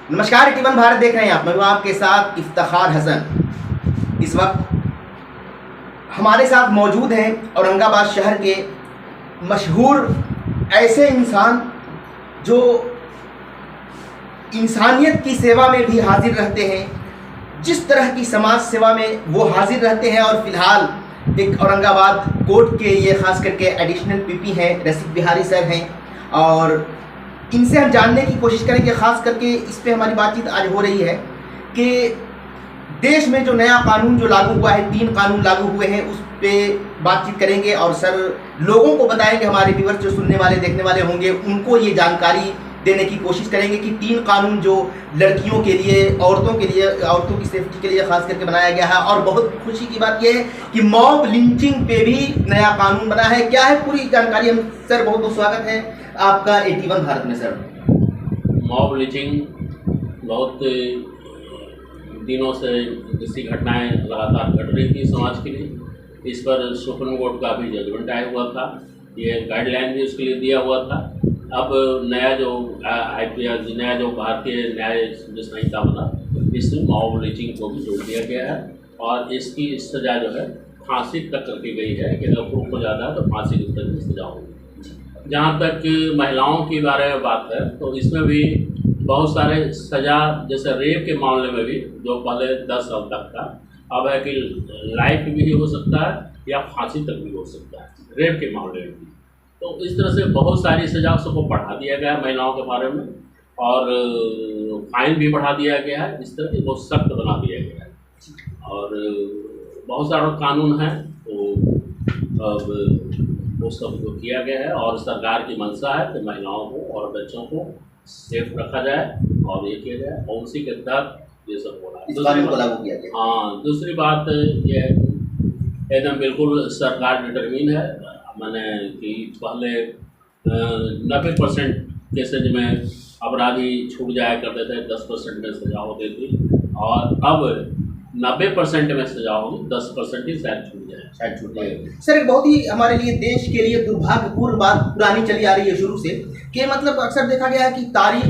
नमस्कार, टी1 भारत देख रहे हैं आप। मैं हूं आपके साथ इफ्तिखार हसन। इस वक्त हमारे साथ मौजूद हैं औरंगाबाद शहर के मशहूर ऐसे इंसान जो इंसानियत की सेवा में भी हाजिर रहते हैं। जिस तरह की समाज सेवा में वो हाजिर रहते हैं, और फिलहाल एक औरंगाबाद कोर्ट के ये खास करके एडिशनल पीपी हैं, रसिक बिहारी सर हैं, और इनसे हम जानने की कोशिश करेंगे। ख़ास करके इस पे हमारी बातचीत आज हो रही है कि देश में जो नया कानून जो लागू हुआ है, 3 कानून लागू हुए हैं, उस पे बातचीत करेंगे और सर लोगों को बताएंगे, हमारे व्यूअर्स जो सुनने वाले देखने वाले होंगे उनको ये जानकारी देने की कोशिश करेंगे कि 3 कानून जो लड़कियों के लिए, औरतों की सेफ्टी के लिए खास करके बनाया गया है। और बहुत खुशी की बात यह है कि मॉब लिंचिंग पे भी नया कानून बना है। क्या है पूरी जानकारी हम सर, बहुत बहुत स्वागत है आपका टी1 भारत में सर। मॉब लिंचिंग बहुत दिनों से ऐसी घटनाएं लगातार घट रही थी समाज के लिए। इस पर सुप्रीम कोर्ट का भी जजमेंट आया हुआ था, ये गाइडलाइन भी उसके लिए दिया हुआ था। अब नया जो IPR, नया जो भारतीय न्याय संहिता बना, इसमें मॉब लिंचिंग को भी जोड़ दिया गया है और इसकी सज़ा जो है फांसी तक करके गई है कि अगर प्रूफ हो जाता है तो फांसी की तक की सज़ा होगी। जहाँ तक महिलाओं के बारे में बात है तो इसमें भी बहुत सारे सज़ा, जैसे रेप के मामले में भी जो पहले 10 साल तक था, अब है कि लाइफ भी हो सकता है या फांसी तक भी हो सकता है रेप के मामले में भी। तो इस तरह से बहुत सारी सज़ा सबको बढ़ा दिया गया है महिलाओं के बारे में, और फाइन भी बढ़ा दिया गया है। इस तरह की बहुत सख्त बना दिया गया है और बहुत सारा कानून है तो अब वो सब जो किया गया है। और सरकार की मंशा है कि महिलाओं को और बच्चों को सेफ रखा जाए और ये किया जाए, और उसी के तहत ये सब हो रहा है। हाँ, दूसरी बात ये है एकदम बिल्कुल सरकार डिटरमिन है, मैंने कि पहले 90% केसेज में अपराधी छूट जाया करते थे, 10% में सजा होती थी, और अब 90% में सजा होगी, 10% ही शायद छूट जाए। सर एक बहुत ही हमारे लिए, देश के लिए दुर्भाग्यपूर्ण बात पुरानी चली आ रही है शुरू से, कि मतलब अक्सर देखा गया है कि तारीख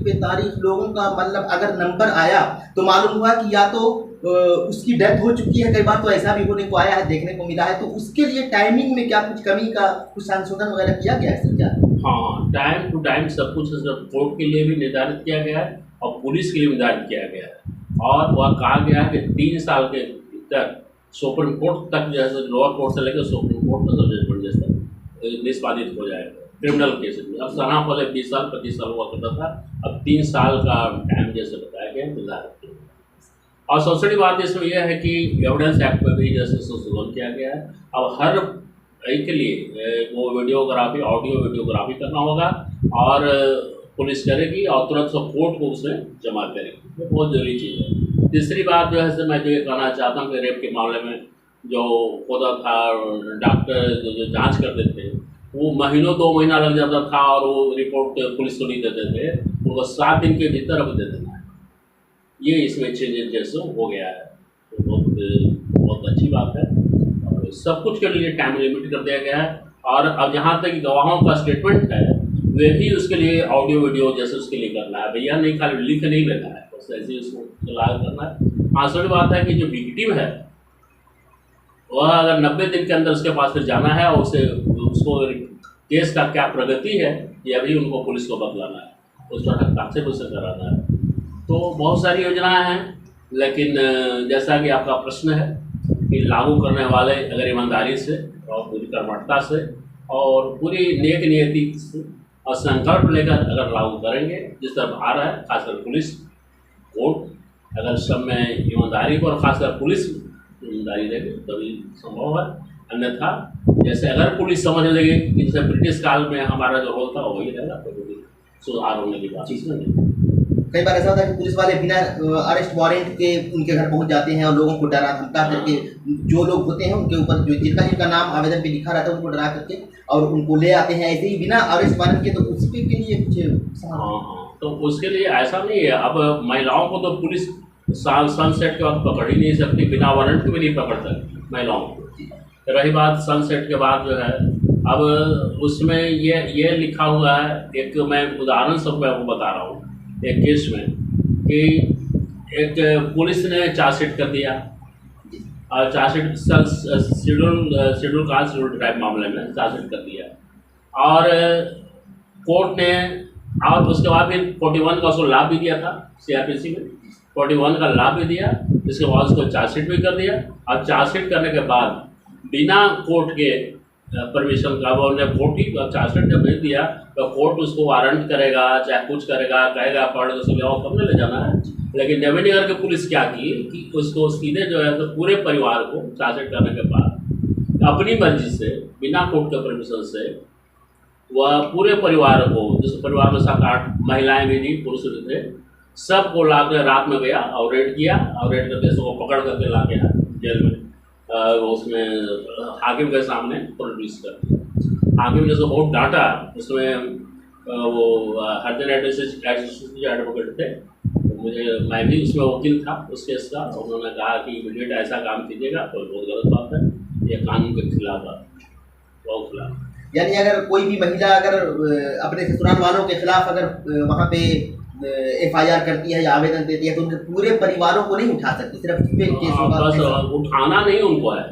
पे तारीख लोगों का, मतलब अगर नंबर आया तो मालूम हुआ कि या तो उसकी डेथ हो चुकी है, कई बार तो ऐसा भी होने को आया है, देखने को मिला है। तो उसके लिए टाइमिंग में क्या कुछ कमी का कुछ संशोधन वगैरह किया गया है सर क्या? हाँ, टाइम टू टाइम सब कुछ कोर्ट के लिए भी निर्धारित किया गया है और पुलिस के लिए निर्धारित किया गया है। और वह कहा गया है कि 3 साल के भीतर सुप्रीम कोर्ट तक, जैसे लोअर कोर्ट से लेकर सुप्रीम कोर्ट तक जजमेंट जैसा निष्पादित हो जाएगा क्रिमिनल केसेस में। अब सना पहले 20 साल 25 साल हुआ करता था, अब 3 साल का टाइम जैसे बताया गया निर्धारित किया। और सबसे बड़ी बात इसमें यह है कि एविडेंस एक्ट में भी जैसे संशोधन किया गया है। अब हर एक के लिए वो वीडियोग्राफी, ऑडियो वीडियोग्राफी करना होगा और पुलिस करेगी और तुरंत सब कोर्ट को उसमें जमा करेगी। ये बहुत जरूरी चीज़ है। तीसरी बात जो है मैं जो ये कहना चाहता हूँ कि रेप के मामले में जो होता था, डॉक्टर जो जांच करते थे वो महीनों 2 महीना लग जाता था और वो रिपोर्ट पुलिस को नहीं देते थे, उनको 7 दिन के भीतर अब दे देना है। ये इसमें चेंजेस जैसे हो गया है, तो बहुत अच्छी बात है। और सब कुछ के लिए टाइम लिमिट कर दिया गया है। और अब जहाँ तक गवाहों का स्टेटमेंट है वे भी उसके लिए ऑडियो वीडियो जैसे उसके लिए करना है, भैया नहीं खाली लिख नहीं लेना है, बस ऐसे ही उसको लागू करना है। आखिरी बात है कि जो विक्टिम है वह अगर 90 दिन के अंदर उसके पास फिर जाना है और उसको केस का क्या प्रगति है ये अभी उनको पुलिस को बतलाना है, उस पर हस्ताक्षर उसे कराना है। तो बहुत सारी योजनाएं हैं, लेकिन जैसा कि आपका प्रश्न है कि लागू करने वाले अगर ईमानदारी से और पूरी कर्मठता से और पूरी नेक नियति से और संकल्प लेकर अगर लागू करेंगे, जिस तरह आ रहा है, खासकर पुलिस कोर्ट अगर सब में ईमानदारी को और खासकर पुलिस ईमानदारी रहेगी तभी संभव है। अन्यथा जैसे अगर पुलिस समझ लेगी कि जैसे ब्रिटिश काल में हमारा जो रोल था वही रहेगा, तो सुधार होने की बात इसमें नहीं। कई बार ऐसा होता है कि पुलिस वाले बिना अरेस्ट वारंट के उनके घर पहुंच जाते हैं और लोगों को डरा धमका करके, जो लोग होते हैं उनके ऊपर जो जिनका नाम आवेदन पे लिखा रहता है उनको डरा करके और उनको ले आते हैं ऐसे ही बिना अरेस्ट वारंट के। तो उसके लिए कुछ हाँ, तो उसके लिए ऐसा नहीं है। अब महिलाओं को तो पुलिस सनसेट के वक्त पकड़ ही नहीं सकती, बिना वारंट के भी नहीं पकड़ सकती महिलाओं को। रही बात सनसेट के बाद जो है, अब उसमें ये लिखा हुआ है, एक मैं उदाहरण सब मैं वो बता रहा हूँ एक केस में कि एक पुलिस ने चार्जशीट कर दिया और chargesheet schedule caste schedule tribe मामले में चार्जशीट कर दिया और कोर्ट ने और उसके बाद फिर 41 का उसको लाभ भी दिया था CRPC में 41 का लाभ भी दिया। इसके बाद उसको चार्जशीट भी कर दिया और चार्जशीट करने के बाद बिना कोर्ट के परमिशन का वो उन्हें कोर्ट ही चार्जशीट जब भेज दिया तो कोर्ट उसको वारंट करेगा चाहे कुछ करेगा कहेगा पढ़ उसको ले आओ तब ले जाना है। लेकिन देवनीनगर की पुलिस क्या की कि उसको सीधे जो है तो पूरे परिवार को चार्जशीट करने के बाद अपनी मर्जी से बिना कोर्ट के परमिशन से वह पूरे परिवार को जिस परिवार में 7-8 महिलाएं भी थी पुरुष भी थे सबको ला कर रात में गया और रेड किया और रेड करके सबको पकड़ करके ला गया जेल में उसमें हाकिम के सामने प्रोड्यूस कर दिया। हाकिम ने उसको बहुत डांटा। उसमें वो हरदन एडवोकेट थे मैं भी उसमें वकील था उस केस का। उन्होंने कहा कि इमीडिएट ऐसा काम कीजिएगा तो बहुत गलत बात है, ये कानून के खिलाफ है, बहुत खिलाफ। यानी अगर कोई भी महिला अगर अपने ससुराल वालों के खिलाफ अगर वहाँ पे FIR करती है या आवेदन देती है तो उनके पूरे परिवारों को नहीं उठा सकती, सिर्फ केस होगा। बस उठाना नहीं उनको है,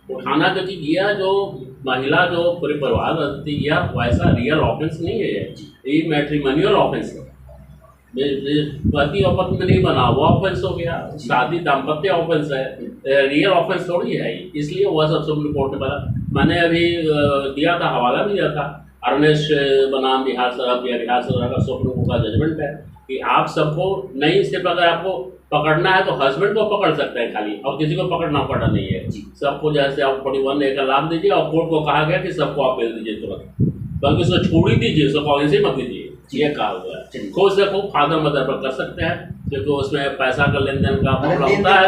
उठाना तो किया जो महिला जो पूरे परिवार रहती है वैसा रियल ऑफेंस नहीं है, ये मैट्रिमोनियल ऑफेंस है। पति और पत्नी में नहीं बना वो ऑफेंस हो गया, शादी दाम्पत्य ऑफेंस है, रियल ऑफेंस थोड़ी है। इसलिए वह सब सुप्रीम कोर्ट ने बोला। मैंने अभी दिया था, हवाला भी दिया था अरनेश बनाम बिहार सरकार का सुप्रीम कोर्ट का जजमेंट है कि आप सबको नहीं, सिर्फ अगर आपको पकड़ना है तो हस्बैंड को पकड़ सकते हैं खाली, और किसी को पकड़ना पड़ा नहीं है। सबको जैसे आप 41A का लाभ दीजिए और कोर्ट को कहा गया कि सबको आप भेज दीजिए तुरंत, बल्कि उसको छोड़ ही दीजिए, उसको ऐसे मत दीजिए, ये कहा हुआ है। खुद से खूब फादर मदर पर कर सकते हैं क्योंकि उसमें पैसा का लेन देन का मामला होता है।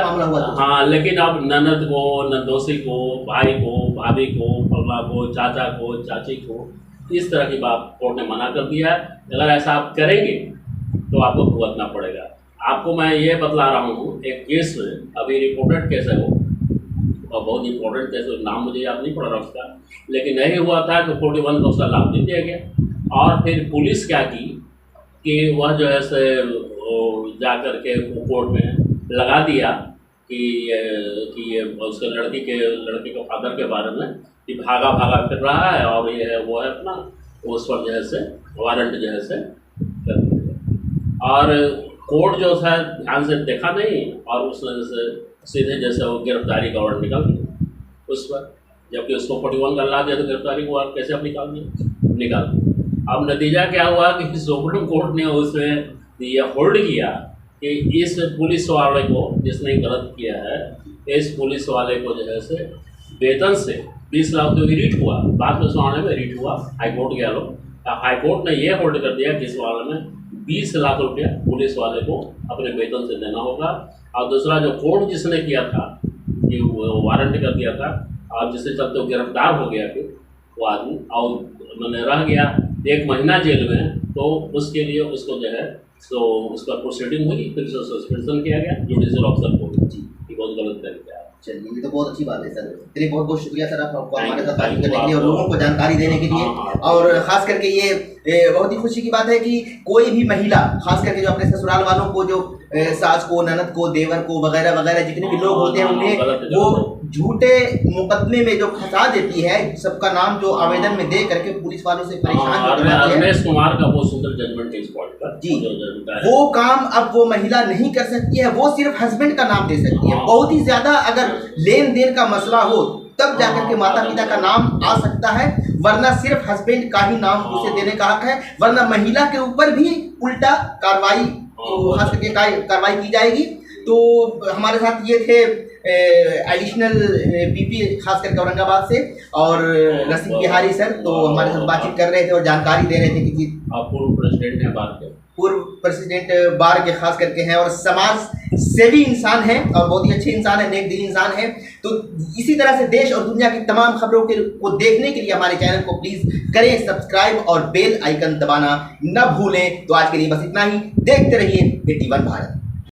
हाँ, लेकिन अब ननद को, नंदोसी को, भाई को, भाभी को, फल्ला को, चाचा को, चाची को, इस तरह की बात कोर्ट ने मना कर दिया है। अगर ऐसा आप करेंगे तो आपको भुगतना पड़ेगा। आपको मैं ये बतला रहा हूँ, एक केस में अभी रिपोर्टेड केस है वो, और बहुत इंपॉर्टेंट केस, नाम मुझे याद नहीं पड़ रहा उसका, लेकिन यही हुआ था कि 41 का उसका लाभ नहीं दिया गया। और फिर पुलिस क्या की कि वह जो है से जा कर के कोर्ट में लगा दिया कि ये उसके लड़के के फादर के बारे में कि भागा फिर रहा है और ये है वो है अपना, उस पर जो है से वारंट जो है से कर दिया। और कोर्ट जो था ध्यान से देखा नहीं और उसने जैसे सीधे जैसे वो गिरफ्तारी का वारंट निकाल दिया उस पर, जबकि उसको 41 का लाभ दिया तो गिरफ्तारी को वारंट कैसे आप निकाल दिया। अब नतीजा क्या हुआ कि सुप्रीम कोर्ट ने उसमें ये होल्ड किया कि इस पुलिस वाले को जिसने गलत किया है, इस पुलिस वाले को जो है से वेतन से 20 लाख रुपये रीट हुआ, बाद में सुनाने में रीट हुआ, हाईकोर्ट गया लोग, हाईकोर्ट ने ये होल्ड कर दिया कि इस वाले में 20 लाख रुपया पुलिस वाले को अपने वेतन से देना होगा। और दूसरा जो कोर्ट जिसने किया था कि वारंट कर दिया था और जिससे चलते वो गिरफ्तार हो गया फिर वो आदमी और मैंने रह गया 1 महीना जेल में, तो उसके लिए उसको जो है तो उस पर प्रोसीडिंग हुई, फिर उसको सस्पेंशन किया गया जुडिशियल ऑफिसर को। जी, ये बहुत गलत तरीका है। चलिए, ये तो बहुत अच्छी बात है सर। चलिए, बहुत बहुत शुक्रिया सर आपको हमारे साथ बातचीत करने के लिए और लोगों को जानकारी देने के लिए। और ख़ास करके ये बहुत ही खुशी की बात है कि कोई भी महिला, खास करके जो अपने ससुराल वालों को, जो सास को, ननद को, देवर को वगैरह वगैरह जितने भी लोग होते हैं उन्हें वो झूठे मुकदमे में जो फंसा देती है, सबका नाम जो आवेदन में दे करके पुलिस वालों से परेशान है। रमेश कुमार का बहुत सुंदर जजमेंट है इस पॉइंट पर। जी, वो काम अब वो महिला नहीं कर सकती है, वो सिर्फ हस्बैंड का नाम दे सकती है। बहुत ही ज्यादा अगर लेन देन का मसला हो तब जाकर के माता पिता का नाम आ सकता है, वरना सिर्फ हस्बैंड का ही नाम उसे देने का हक है। वरना महिला के ऊपर भी उल्टा कार्रवाई कार्रवाई की जाएगी। तो हमारे साथ ये थे एडिशनल पीपी खास करके औरंगाबाद से और रसिक बिहारी सर, तो हमारे साथ बातचीत कर रहे थे और जानकारी दे रहे थे कि पूर्व प्रेसिडेंट है बार के, पूर्व प्रेसिडेंट बार के खास करके हैं और समाज सेवी इंसान हैं और बहुत ही अच्छे इंसान है, नेक दिल इंसान है। तो इसी तरह से देश और दुनिया की तमाम खबरों को देखने के लिए हमारे चैनल को प्लीज़ करें सब्सक्राइब और बेल आइकन दबाना न भूलें। तो आज के लिए बस इतना ही, देखते रहिए AT1 भारत।